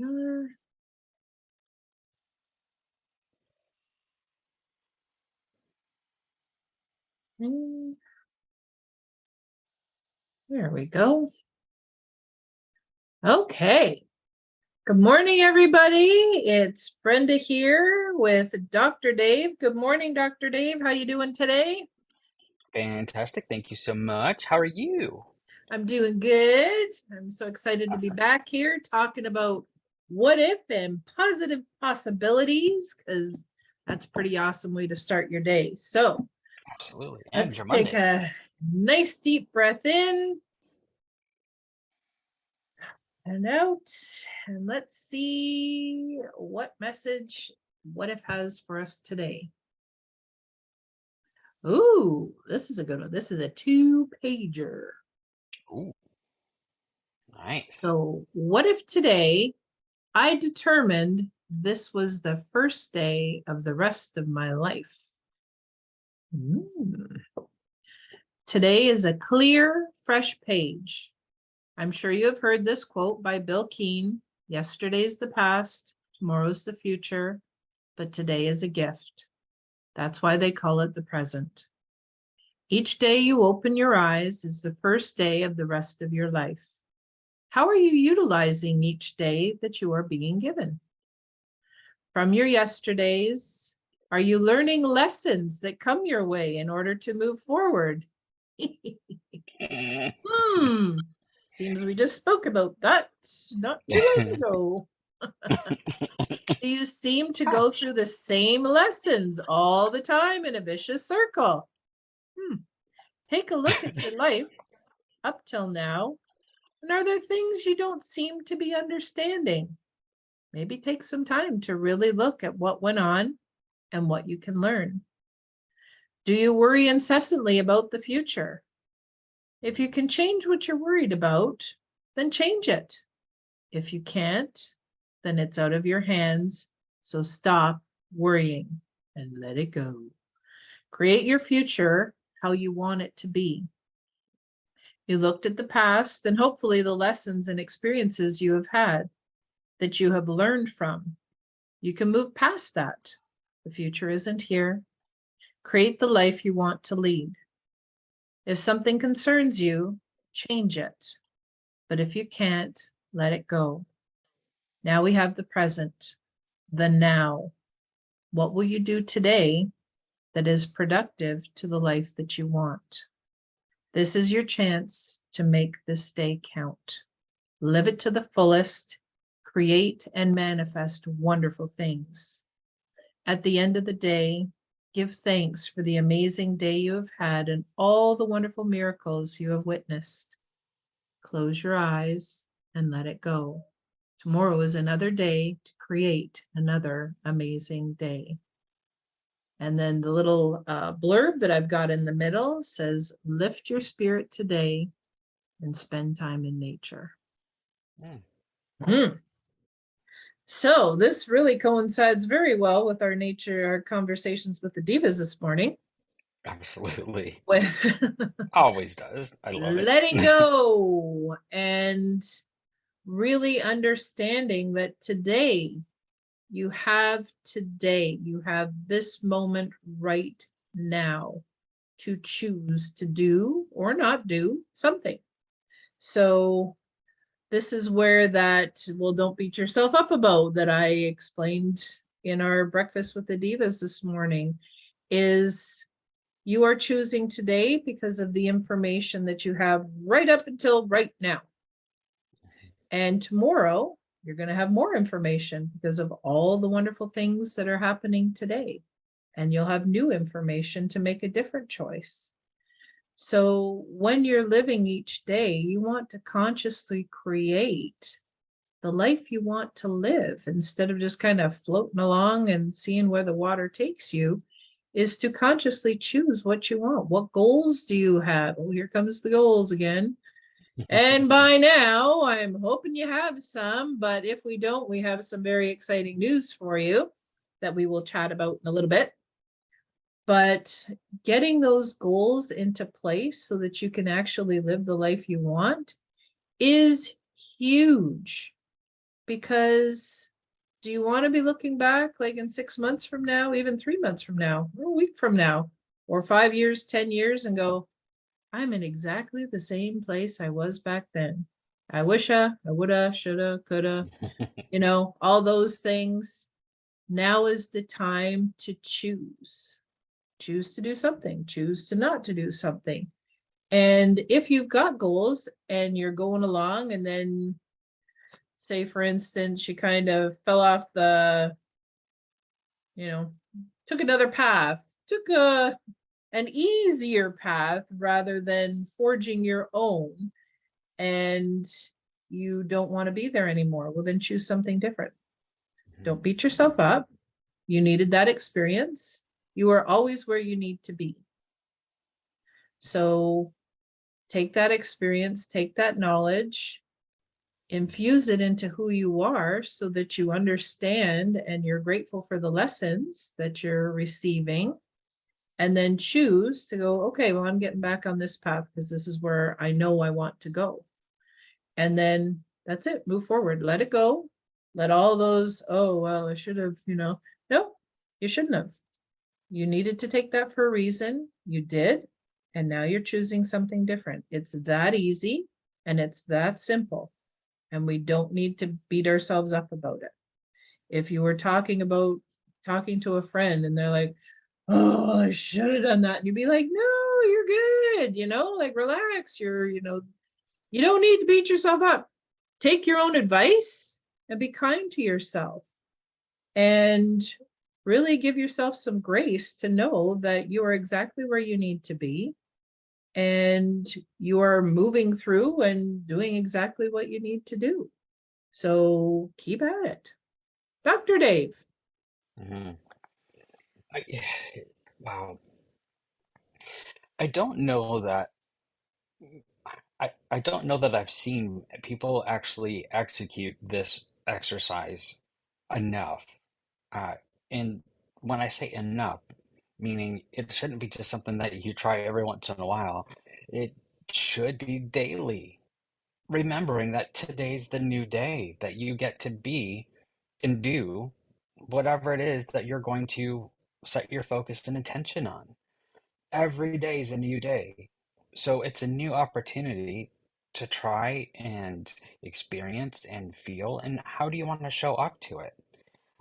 go. There we go. Okay. Good morning, everybody. It's Brenda here with Dr. Dave. Good morning, Dr. Dave. How you doing today? Fantastic. Thank you so much. How are you? I'm doing good. I'm so excited to be Awesome. back here talking about what if and positive possibilities, because that's a pretty awesome way to start your day. So Absolutely. And let's your take Monday. a nice deep breath in and out, and let's see what message what if has for us today. Ooh, this is a good one. This is a 2-pager. Ooh, nice. So what if today I determined this was the first day of the rest of my life? Today is a clear, fresh page. I'm sure you have heard this quote by Bill Keane. Yesterday's the past, tomorrow's the future, but today is a gift. That's why they call it the present. Each day you open your eyes is the first day of the rest of your life. How are you utilizing each day that you are being given? From your yesterdays, are you learning lessons that come your way in order to move forward? Seems we just spoke about that not too long ago. Do you seem to go through the same lessons all the time in a vicious circle? Take a look at your life up till now, and are there things you don't seem to be understanding? Maybe take some time to really look at what went on and what you can learn. Do you worry incessantly about the future? If you can change what you're worried about, then change it. If you can't, then it's out of your hands. So stop worrying and let it go. Create your future how you want it to be. You looked at the past and hopefully the lessons and experiences you have had that you have learned from. You can move past that. The future isn't here. Create the life you want to lead. If something concerns you, change it. But if you can't, let it go. Now we have the present, the now. What will you do today that is productive to the life that you want? This is your chance to make this day count. Live it to the fullest. Create and manifest wonderful things. At the end of the day, give thanks for the amazing day you have had and all the wonderful miracles you have witnessed. Close your eyes and let it go. Tomorrow is another day to create another amazing day. And then the little blurb that I've got in the middle says, lift your spirit today and spend time in nature. So this really coincides very well with our conversations with the divas this morning. Absolutely. With Always does. I love it. letting go and really understanding that today, you have this moment right now to choose to do or not do something. So this is where that, well, don't beat yourself up about that I explained in our breakfast with the divas this morning, is you are choosing today because of the information that you have right up until right now. And tomorrow, you're going to have more information because of all the wonderful things that are happening today. And you'll have new information to make a different choice. So when you're living each day, you want to consciously create the life you want to live instead of just kind of floating along and seeing where the water takes you, is to consciously choose what you want. What goals do you have? Oh, here comes the goals again. And by now, I'm hoping you have some, but if we don't, we have some very exciting news for you that we will chat about in a little bit. But getting those goals into place so that you can actually live the life you want is huge. Because do you want to be looking back like in 6 months from now, even 3 months from now, or a week from now, or 5 years, 10 years, and go, I'm in exactly the same place I was back then. I wisha, I woulda, shoulda, coulda, all those things. Now is the time to choose. Choose to do something, choose to not to do something. And if you've got goals and you're going along, and then say, for instance, you kind of fell off you know, took another path, took an easier path rather than forging your own, and you don't want to be there anymore, well, then choose something different. Don't beat yourself up. You needed that experience. You are always where you need to be. So take that experience, take that knowledge, infuse it into who you are so that you understand and you're grateful for the lessons that you're receiving, and then choose to go, okay, well, I'm getting back on this path because this is where I know I want to go. And then that's it. Move forward. Let it go. Let all those, oh, well, I should have, no, you shouldn't have. You needed to take that for a reason. You did. And now you're choosing something different. It's that easy and it's that simple. And we don't need to beat ourselves up about it. If you were talking to a friend and they're like, oh, I should have done that. And you'd be like, no, you're good. Like relax. You don't need to beat yourself up. Take your own advice and be kind to yourself. And really give yourself some grace to know that you are exactly where you need to be. And you are moving through and doing exactly what you need to do. So keep at it. Dr. Dave. Mhm. I, wow. I don't know that I don't know that I've seen people actually execute this exercise enough. Uh, and when I say enough, meaning it shouldn't be just something that you try every once in a while. It should be daily, remembering that today's the new day, that you get to be and do whatever it is that you're going to set your focus and attention on. Every day is a new day. So it's a new opportunity to try and experience and feel. And how do you want to show up to it?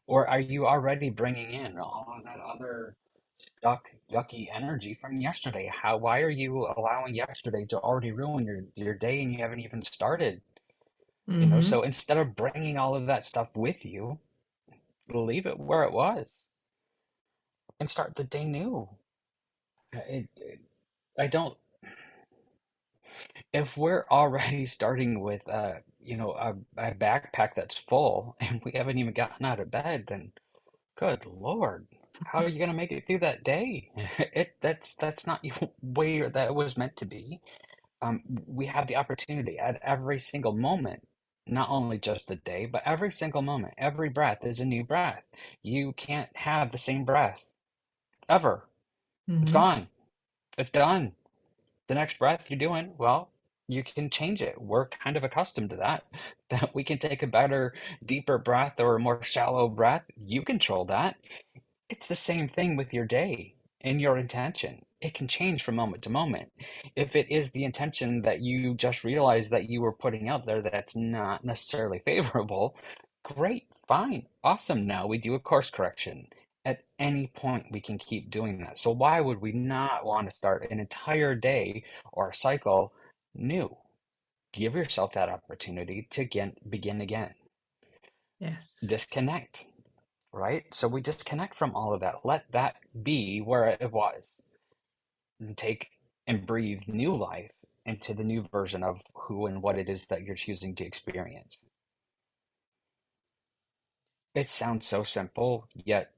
Or are you already bringing in all of that other stuck, yucky energy from yesterday? Why are you allowing yesterday to already ruin your day and you haven't even started? Mm-hmm. So instead of bringing all of that stuff with you, leave it where it was and start the day new. I don't, if we're already starting with, a backpack that's full and we haven't even gotten out of bed, then good Lord, how are you gonna make it through that day? That's not where that was meant to be. We have the opportunity at every single moment, not only just the day, but every single moment. Every breath is a new breath. You can't have the same breath ever. It's Mm-hmm. gone. It's done. The next breath you're doing, well, you can change it. We're kind of accustomed to that, that we can take a better, deeper breath or a more shallow breath. You control that. It's the same thing with your day and your intention. It can change from moment to moment. If it is the intention that you just realized that you were putting out there that's not necessarily favorable, great, fine, awesome. Now we do a course correction. At any point, we can keep doing that. So, why would we not want to start an entire day or a cycle new? Give yourself that opportunity to begin again. Yes. Disconnect, right? So we disconnect from all of that. Let that be where it was, and take and breathe new life into the new version of who and what it is that you're choosing to experience. It sounds so simple, yet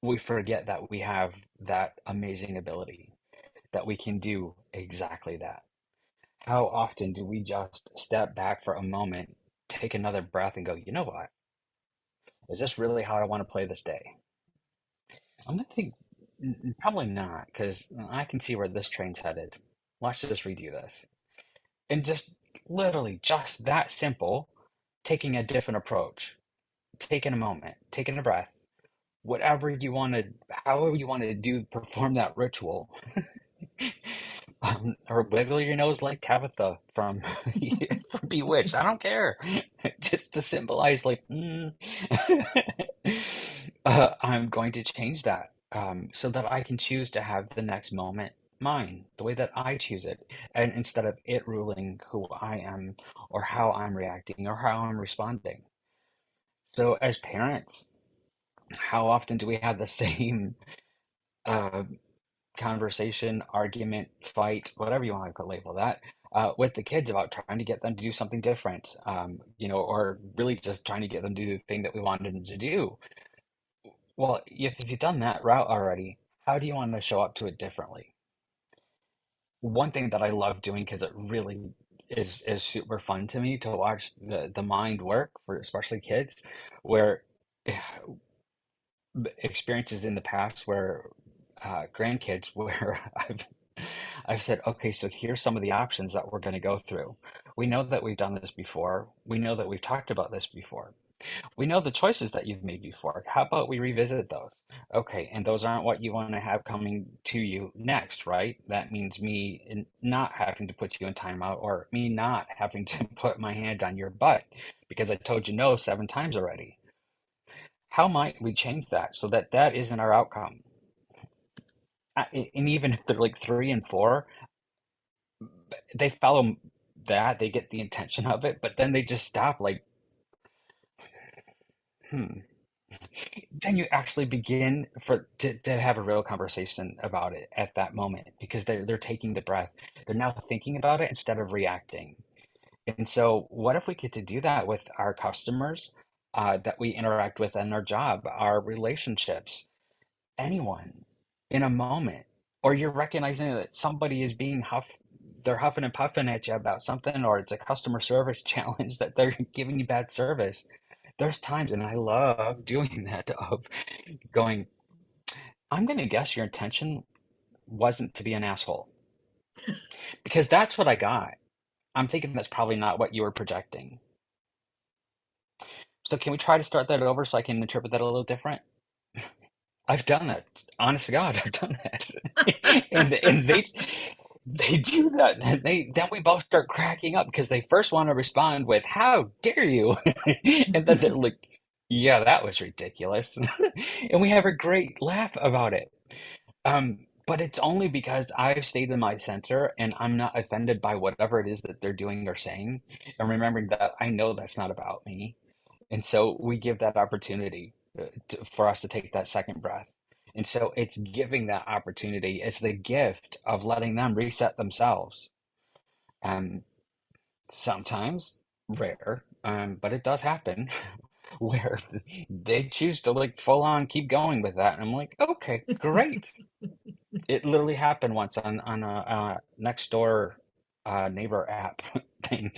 we forget that we have that amazing ability, that we can do exactly that. How often do we just step back for a moment, take another breath, and go, you know what? Is this really how I want to play this day? I'm gonna think probably not, because I can see where this train's headed. Let's just redo this. And just literally just that simple. taking a different approach, taking a moment, taking a breath, whatever you want to, however you want to do, perform that ritual. Or wiggle your nose like Tabitha from, from Bewitched. I don't care. Just to symbolize, like, I'm going to change that so that I can choose to have the next moment mine, the way that I choose it, and instead of it ruling who I am or how I'm reacting or how I'm responding. So, as parents, how often do we have the same uh, conversation, argument, fight, whatever you want to label that, with the kids about trying to get them to do something different, or really just trying to get them to do the thing that we wanted them to do? Well, if you've done that route already, how do you want to show up to it differently? One thing that I love doing because it really is super fun to me to watch the mind work for especially kids, where experiences in the past where grandkids where I've said, okay, so here's some of the options that we're going to go through. We know that we've done this before. We know that we've talked about this before. We know the choices that you've made before. How about we revisit those? Okay, and those aren't what you want to have coming to you next, right? That means not having to put you in timeout or me not having to put my hand on your butt because I told you no 7 times already. How might we change that so that that isn't our outcome? And even if they're like 3 and 4, they follow that, they get the intention of it, but then they just stop like, hmm. Then you actually begin to have a real conversation about it at that moment because they're taking the breath. They're now thinking about it instead of reacting. And so, what if we get to do that with our customers that we interact with in our job, our relationships, anyone in a moment, or you're recognizing that somebody is they're huffing and puffing at you about something, or it's a customer service challenge that they're giving you bad service. There's times, and I love doing that, of going, I'm going to guess your intention wasn't to be an asshole because that's what I got. I'm thinking that's probably not what you were projecting. So can we try to start that over so I can interpret that a little different? I've done that. Honest to God, I've done that. And they do that. And then we both start cracking up because they first want to respond with, "How dare you?" And then they're like, "Yeah, that was ridiculous." And we have a great laugh about it. But it's only because I've stayed in my center and I'm not offended by whatever it is that they're doing or saying, and remembering that I know that's not about me. And so we give that opportunity for us to take that second breath. And so it's giving that opportunity. It's the gift of letting them reset themselves. And sometimes, rare, but it does happen, where they choose to like full on keep going with that. And I'm like, okay, great. It literally happened once on a next door neighbor app thing.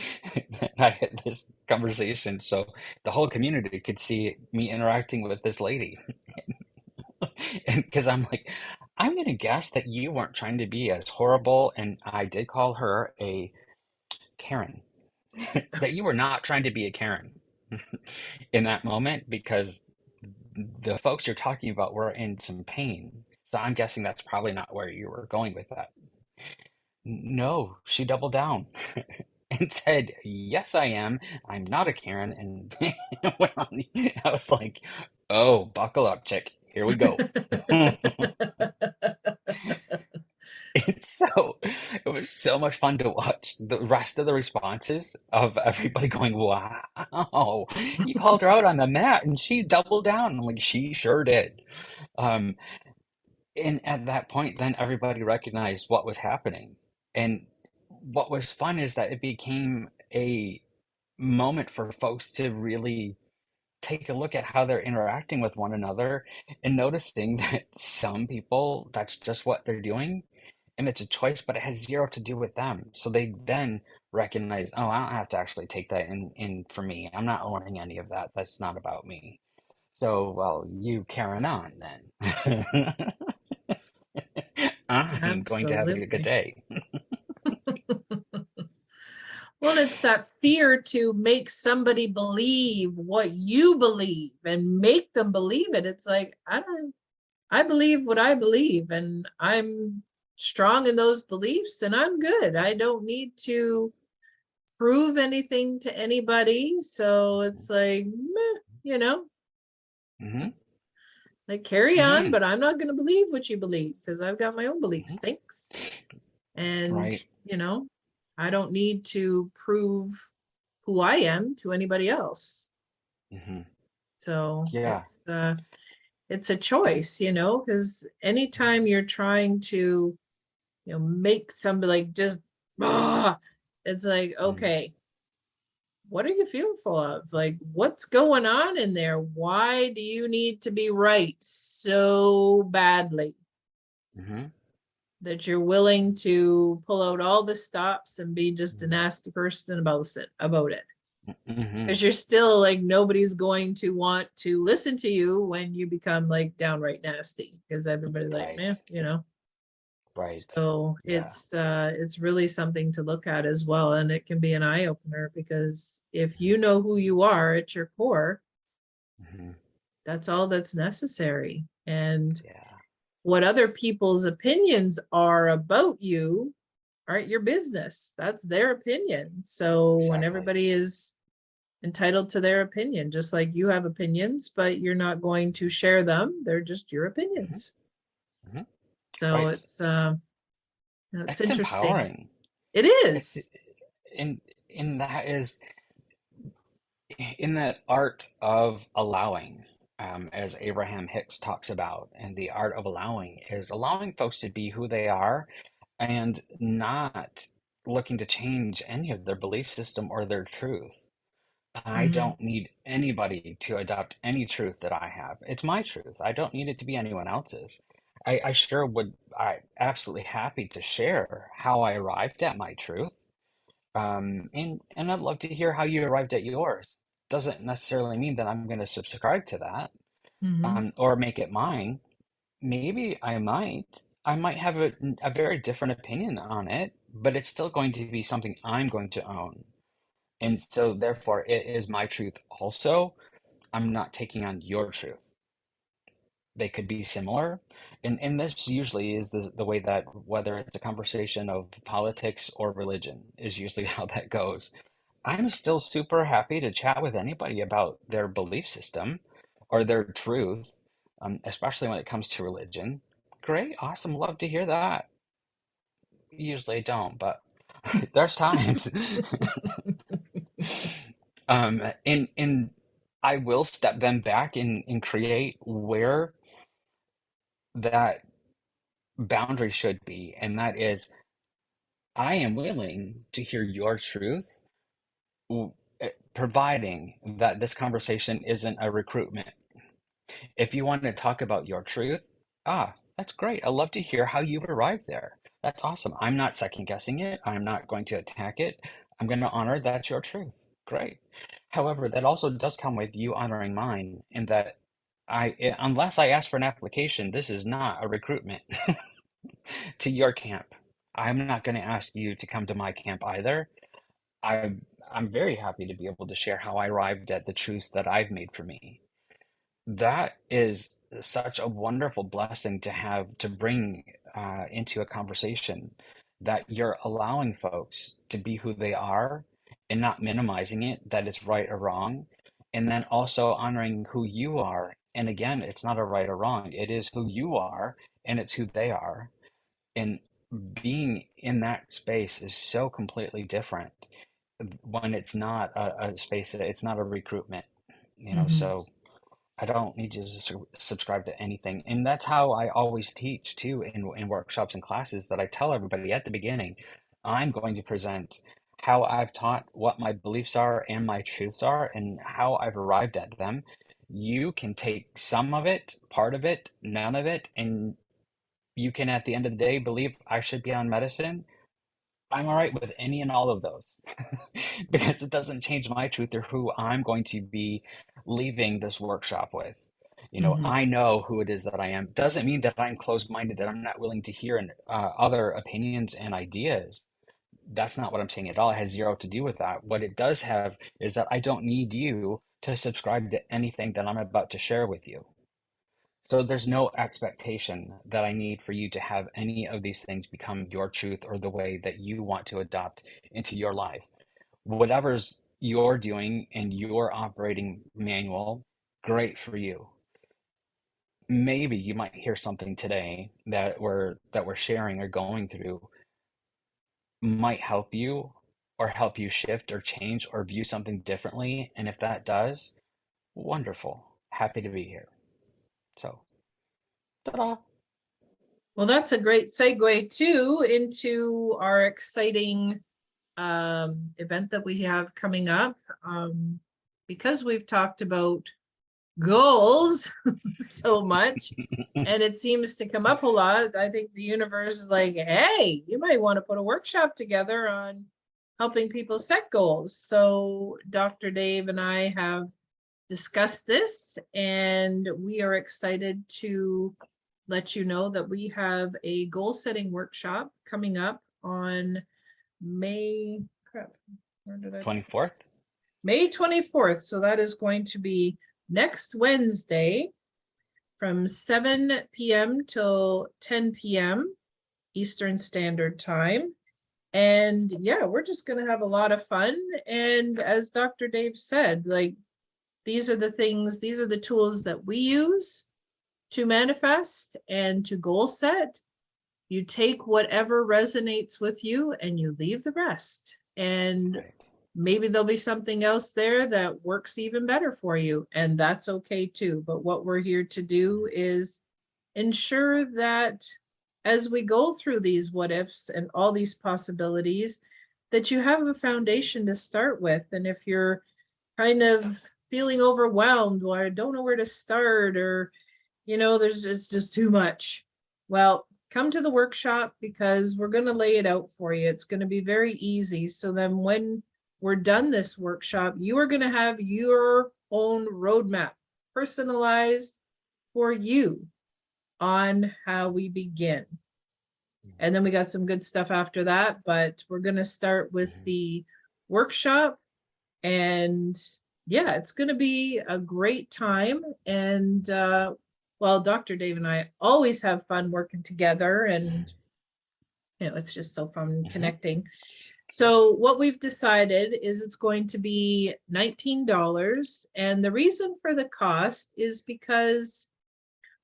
I had this conversation, so the whole community could see me interacting with this lady, and because I'm like, I'm gonna guess that you weren't trying to be as horrible, and I did call her a Karen. That you were not trying to be a Karen in that moment because the folks you're talking about were in some pain. So I'm guessing that's probably not where you were going with that. No, she doubled down and said, "Yes, I am. I'm not a Karen." And went on. I was like, "Oh, buckle up, chick. Here we go." It's so, it was so much fun to watch the rest of the responses of everybody going, "Wow, you called her out on the mat and she doubled down." I'm like, "She sure did." Um, and at that point, then everybody recognized what was happening. And what was fun is that it became a moment for folks to really take a look at how they're interacting with one another and noticing that some people, that's just what they're doing. And it's a choice, but it has zero to do with them. So they then recognize, oh, I don't have to actually take that in for me. I'm not owning any of that. That's not about me. So, well, you Karen on then. I'm going to have a good Absolutely. day. Well, it's that fear to make somebody believe what you believe and make them believe it. It's like, I believe what I believe, and I'm strong in those beliefs, and I'm good. I don't need to prove anything to anybody. So it's like, meh, Mm-hmm. like carry on, Mm-hmm. but I'm not going to believe what you believe because I've got my own beliefs. Mm-hmm. Thanks. And, Right. I don't need to prove who I am to anybody else. Mm-hmm. So Yeah. it's a choice, because anytime you're trying to, make somebody like just, it's like, Mm-hmm. okay, what are you fearful of? Like, what's going on in there? Why do you need to be right so badly Mm-hmm. that you're willing to pull out all the stops and be just a nasty person about it? Mm-hmm. Because you're still like, nobody's going to want to listen to you when you become like downright nasty, because everybody's like, Right. man, Right. So Yeah. it's really something to look at as well, and it can be an eye opener, because if you know who you are at your core, Mm-hmm. that's all that's necessary. And Yeah. what other people's opinions are about you aren't your business. That's their opinion. So when Exactly. everybody is entitled to their opinion, just like you have opinions, but you're not going to share them. They're just your Mm-hmm. opinions. Mm-hmm. So Right. it's It's interesting. empowering. It It's is. in that is in that art of allowing, as Abraham Hicks talks about, and the art of allowing is allowing folks to be who they are and not looking to change any of their belief system or their truth. I Mhm. don't need anybody to adopt any truth that I have. It's my truth. I don't need it to be anyone else's. I sure would. I absolutely happy to share how I arrived at my truth. And I'd love to hear how you arrived at yours. Doesn't necessarily mean that I'm going to subscribe to that, Mhm. or make it mine. Maybe I might. I might have a very different opinion on it, but it's still going to be something I'm going to own. And so, therefore, it is my truth also. I'm not taking on your truth. They could be similar. And this usually is the way that, whether it's a conversation of politics or religion, is usually how that goes. I'm still super happy to chat with anybody about their belief system or their truth, especially when it comes to religion. Great, awesome, love to hear that. Usually I don't, but there's times. And I will step them back and create where that boundary should be, and that is, I am willing to hear your truth, providing that this conversation isn't a recruitment. If you want to talk about your truth, that's great. I love to hear how you've arrived there. That's awesome. I'm not second guessing it. I'm not going to attack it. I'm going to honor that's your truth. Great. However, that also does come with you honoring mine, in that unless I ask for an application, this is not a recruitment to your camp. I'm not going to ask you to come to my camp either. I'm very happy to be able to share how I arrived at the truths that I've made for me. That is such a wonderful blessing to have to bring into a conversation, that you're allowing folks to be who they are and not minimizing it, that it's right or wrong, and then also honoring who you are. And again, it's not a right or wrong, it is who you are and it's who they are. And being in that space is so completely different when it's not a space, that it's not a recruitment. Mhm. So I don't need you to subscribe to anything. And that's how I always teach too, in workshops and classes, that I tell everybody at the beginning, I'm going to present how I've taught, what my beliefs are and my truths are, and how I've arrived at them. You can take some of it, part of it, none of it, and you can, at the end of the day, believe I should be on medicine. I'm all right with any and all of those, because it doesn't change my truth or who I'm going to be leaving this workshop with. Mhm. I know who it is that I am. Doesn't mean that I'm closed minded, that I'm not willing to hear other opinions and ideas. That's not what I'm saying at all. It has zero to do with that. What it does have is that I don't need you to subscribe to anything that I'm about to share with you. So there's no expectation that I need for you to have any of these things become your truth or the way that you want to adopt into your life. Whatever's you're doing in your operating manual, great for you. Maybe you might hear something today that we're sharing or going through might help you or help you shift or change or view something differently. And if that does, wonderful. Happy to be here. So, ta-da. Well, that's a great segue too into our exciting event that we have coming up. Because we've talked about goals so much, and it seems to come up a lot. I think the universe is like, hey, you might want to put a workshop together on helping people set goals. So Dr. Dave and I have discussed this, and we are excited to let you know that we have a goal setting workshop coming up on May, crap, where did I? 24th? May 24th. So that is going to be next Wednesday from 7 p.m. till 10 p.m. Eastern Standard Time. And yeah, we're just going to have a lot of fun. And as Dr. Dave said, like, these are the things, these are the tools that we use to manifest and to goal set. You take whatever resonates with you and you leave the rest. And Great. maybe there'll be something else there that works even better for you, and that's okay too. But what we're here to do is ensure that as we go through these what ifs and all these possibilities, that you have a foundation to start with. And if you're kind of feeling overwhelmed or I don't know where to start, or there's just too much, well, come to the workshop because we're going to lay it out for you. It's going to be very easy. So then when we're done this workshop, you are going to have your own roadmap personalized for you on how we begin. And then we got some good stuff after that, but we're going to start with the workshop. And yeah, it's going to be a great time. And well, Dr. Dave and I always have fun working together, and it's just so fun connecting. So what we've decided is it's going to be $19. And the reason for the cost is because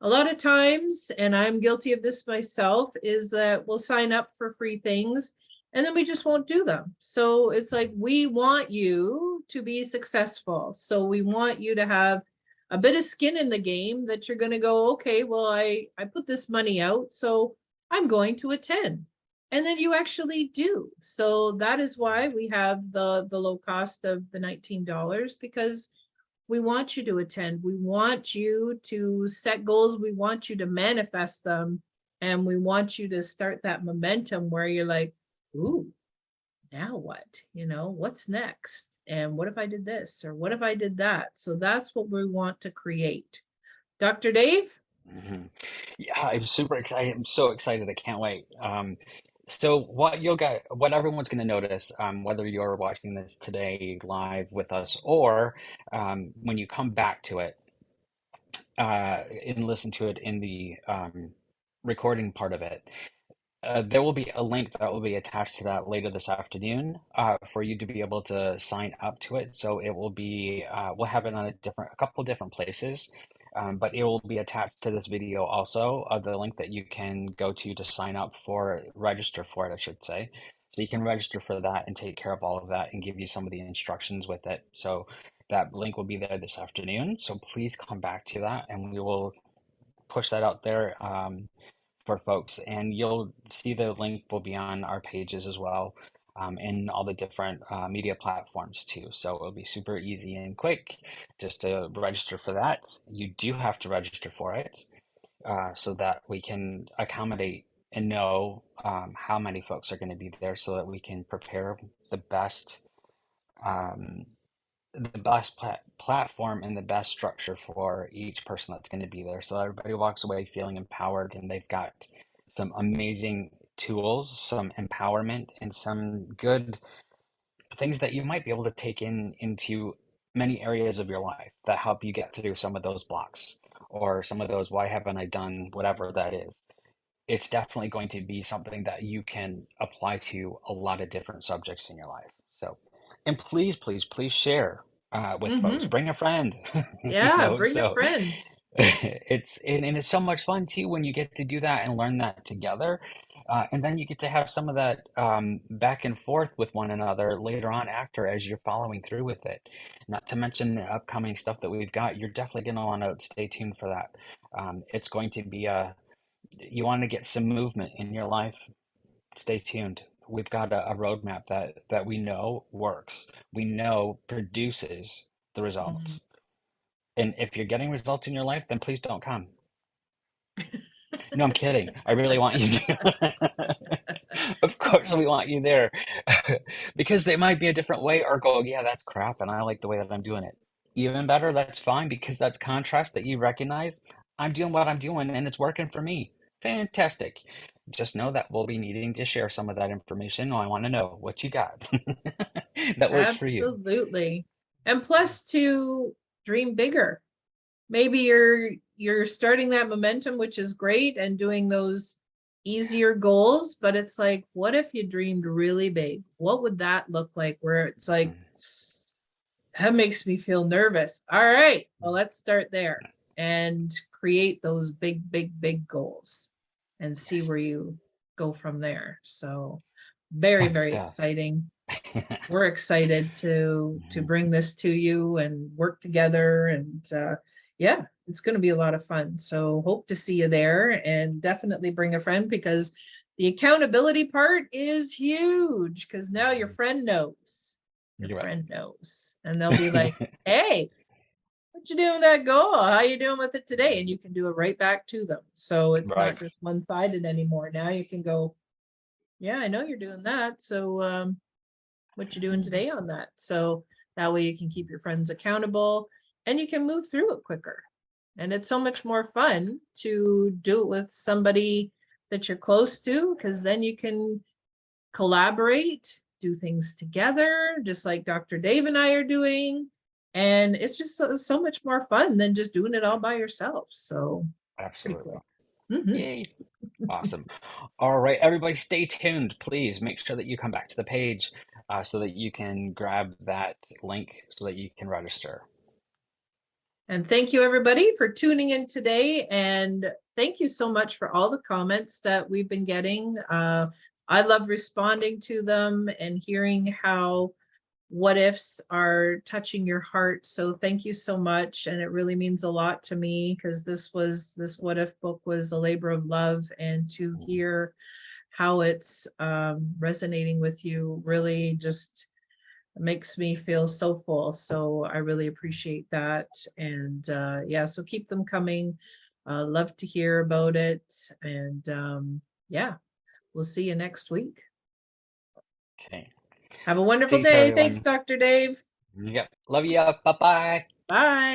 a lot of times, and I'm guilty of this myself, is that we'll sign up for free things and then we just won't do them. So it's like, we want you to be successful. So we want you to have a bit of skin in the game, that you're going to go, okay, well, I put this money out, so I'm going to attend. And then you actually do. So that is why we have the low cost of the $19, because we want you to attend. We want you to set goals. We want you to manifest them. And we want you to start that momentum where you're like, ooh, now what? What's next? And what if I did this? Or what if I did that? So that's what we want to create. Dr. Dave? Yeah, I'm super excited. I'm so excited. I can't wait. So what everyone's going to notice, whether you're watching this today live with us or when you come back to it and listen to it in the recording part of it, there will be a link that will be attached to that later this afternoon for you to be able to sign up to it. So it will be, we'll have it on a couple different places, but it will be attached to this video also, the link that you can go to sign up for, register for it, I should say. So you can register for that and take care of all of that and give you some of the instructions with it. So that link will be there this afternoon. So please come back to that and we will push that out there. For folks, and you'll see the link will be on our pages as well, and all the different media platforms too. So it'll be super easy and quick just to register for that. You do have to register for it so that we can accommodate and know how many folks are going to be there, so that we can prepare the best um, platform and the best structure for each person that's going to be there, so everybody walks away feeling empowered and they've got some amazing tools, some empowerment, and some good things that you might be able to take into many areas of your life that help you get through some of those blocks or some of those why haven't I done whatever that is. It's definitely going to be something that you can apply to a lot of different subjects in your life. So, and please, please, please share with folks. Mm-hmm. Bring a friend, Yeah, bring a So friend. and it's so much fun too when you get to do that and learn that together. And then you get to have some of that back and forth with one another later on after as you're following through with it. Not to mention the upcoming stuff that we've got. You're definitely going to want to stay tuned for that. It's going to be you want to get some movement in your life, stay tuned. We've got a roadmap that we know works. We know produces the Mhm. results. And if you're getting results in your life, then please don't come. No, I'm kidding. I really want you to. Of course, we want you there because it might be a different way, or go, yeah, that's crap, and I like the way that I'm doing it. Even better, that's fine because that's contrast that you recognize. I'm doing what I'm doing, and it's working for me. Fantastic. Just know that we'll be needing to share some of that information. I want to know what you got that works for you. Absolutely. And plus to dream bigger. Maybe you're starting that momentum, which is great, and doing those easier goals, but it's like, what if you dreamed really big? What would that look like? Where it's like, that makes me feel nervous. All right, well, let's start there and create those big, big, big goals and see Yes, where you go from there. So very, fun very stuff. exciting. We're excited to bring this to you and work together, and yeah, it's going to be a lot of fun. So hope to see you there, and definitely bring a friend, because the accountability part is huge, because now your friend knows, You're and they'll be like, right. hey, what you doing with that goal? How you doing with it today? And you can do it right back to them, so it's not Right. just one-sided anymore. Now you can go, yeah, I know you're doing that, so what you're doing today on that. So that way you can keep your friends accountable, and you can move through it quicker. And it's so much more fun to do it with somebody that you're close to, because then you can collaborate, do things together, just like Dr. Dave and I are doing. And it's just so much more fun than just doing it all by yourself. So pretty Absolutely. cool. Mhm. Yay. Awesome. All right, everybody, stay tuned. Please make sure that you come back to the page so that you can grab that link so that you can register. And thank you, everybody, for tuning in today. And thank you so much for all the comments that we've been getting. I love responding to them and hearing how what ifs are touching your heart. So thank you so much. And it really means a lot to me, because this what if book was a labor of love. And to hear how it's resonating with you really just makes me feel so full. So I really appreciate that. And yeah, so keep them coming. Love to hear about it. And yeah, we'll see you next week. Okay. Have a wonderful Take care, day. Thanks, everyone. Dr. Dave. Yep. Love you. Bye bye. Bye.